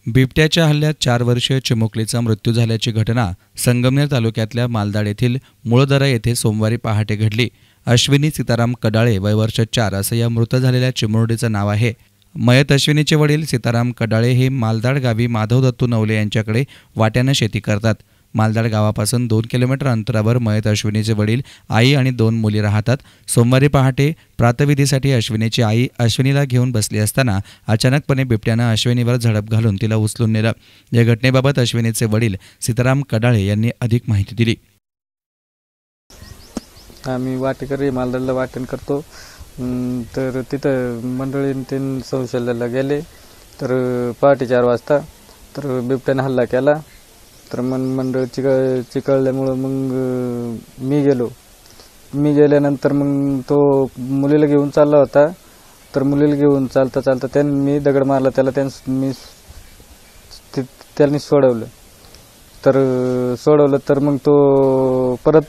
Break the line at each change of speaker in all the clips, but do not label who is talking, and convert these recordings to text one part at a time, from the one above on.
बिबट्याच्या हल्ल्यात 4 वर्षीय चिमुकलीचा मृत्यू झाल्याची घटना संगमनेर तालुक्यातल्या मालदाड येथील मुळदरा येथे सोमवारी पहाटे घडली। अश्विनी सीताराम कडाळे वय वर्ष 4 असं या मृत झालेल्या चिमुरडीचं नाव आहे। मयत अश्विनीचे वडील सीताराम कडाळे हे मालदाड गावी माधव दत्तू नवले यांच्याकडे वाट्यानं शेती करतात। मालदाड गावापासून 2 किलोमीटर अंतरावर मयत अश्विनीचे वडील, आई आणि 2 मुली राहतात। सोमवारी पहाटे प्रातविधीसाठी अश्विनीची आई अश्विनीला घेऊन बसली असताना अचानकपणे बिबट्यानं अश्विनीवर झडप घालून तिला उचलून नेलं। या घटनेबाबत अश्विनीचे वडील सीताराम कडाळे यांनी अधिक माहिती दिली।
आम्ही वाटेकरी मालदाडला वाटण करतो, तर तिथं मंडळींनी संशोधनाला गेले, तर पहाटे 4 वाजता तर बिबट्याने हल्ला केला। तर मंडळ चिकळल्यामुळं मग मी गेल्यानंतर मग तो मुलीला घेऊन चालला होता। तर मुलीला घेऊन चालता मी दगड मारला त्याला, त्यांनी सोडवलं तर मग तो परत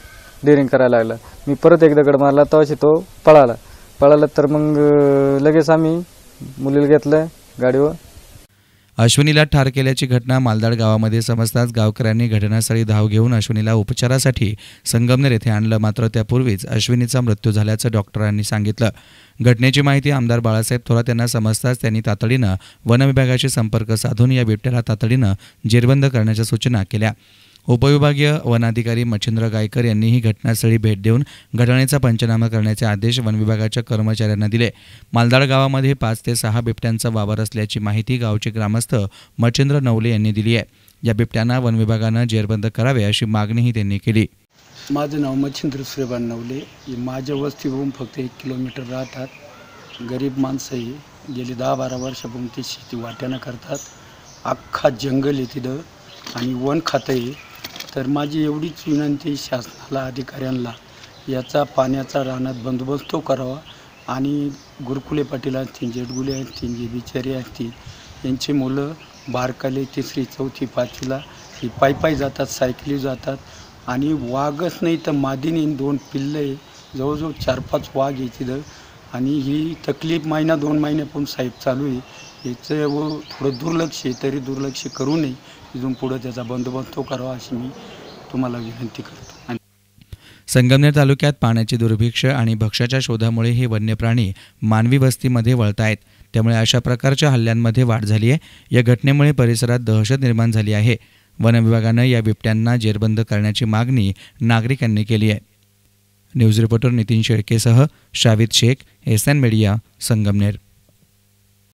डेअरिंग करायला लागला। मी परत एक दगड मारला तेव्हा तो पळाला तर मग लगेच आम्ही मुलीला घेतलं गाडीवर।
अश्विनीला ठार केल्याची घटना मालदाड गावामध्ये समजताच गावकऱ्यांनी घटनास्थळी धाव घेऊन अश्विनीला उपचारासाठी संगमनेर येथे आणलं। मात्र त्यापूर्वीच अश्विनीचा मृत्यू झाल्याचं डॉक्टरांनी सांगितलं। घटनेची माहिती आमदार बाळासाहेब थोरात यांना समजताच त्यांनी तातडीनं वन विभागाशी संपर्क साधून या बिबट्याला तातडीनं जेरबंद करण्याच्या सूचना केल्या। उपविभागीय वनाधिकारी मच्छिंद्र गायकर यांनीही घटनास्थळी भेट देऊन घटनेचा पंचनामा करण्याचे आदेश वन विभागाच्या कर्मचाऱ्यांना दिले। मालदाड गावामध्ये 5 ते 6 बिबट्यांचा वावर असल्याची माहिती गावचे ग्रामस्थ मच्छिंद्र नवले यांनी दिली आहे। या बिबट्यांना वन विभागानं जेरबंद करावे अशी मागणीही त्यांनी केली।
माझं नाव मच्छिंद्र श्रीबान नवले। माझ्या वस्तीहून फक्त 1 किलोमीटर राहतात। गरीब माणसंही गेली 10-12 वर्षापासून ती शेती वाट्यानं करतात। अख्खा जंगल आहे तिथं आणि वन खातं आहे। तर माझी एवढीच विनंती शासनाला, अधिकाऱ्यांना याचा पाण्याचा रानात बंदोबस्त करावा आणि गुरकुले पाटील असतील, जेडगुले असतील, जे बिचारे असतील, यांची मुलं बारकाले 3री 4थी 5वीला ही पायी जातात, सायकली जातात आणि वाघच नाही तर मादीने 2 पिल्लं आहे, जवळजवळ 4-5 वाघ आहे तिथं आणि ही तकलीफ 1-2 महिन्यापासून साहेब चालू आहे। याचं थोडं दुर्लक्ष आहे, तरी दुर्लक्ष करू नये, इथून पुढं त्याचा बंदोबस्त करावा अशी मी तुम्हाला विनंती करतो।
संगमनेर तालुक्यात पाण्याची दुर्भिक्ष आणि भक्ष्याच्या शोधामुळे हे वन्य प्राणी मानवी वस्तीमध्ये वळतायत, त्यामुळे अशा प्रकारच्या हल्ल्यांमध्ये वाढ झाली आहे। या घटनेमुळे परिसरात दहशत निर्माण झाली आहे। वन विभागानं या बिबट्यांना जेरबंद करण्याची मागणी नागरिकांनी केली आहे। न्यूज रिपोर्टर नितीन शेळकेसह शाविद शेख, SN मीडिया, संगमनेर।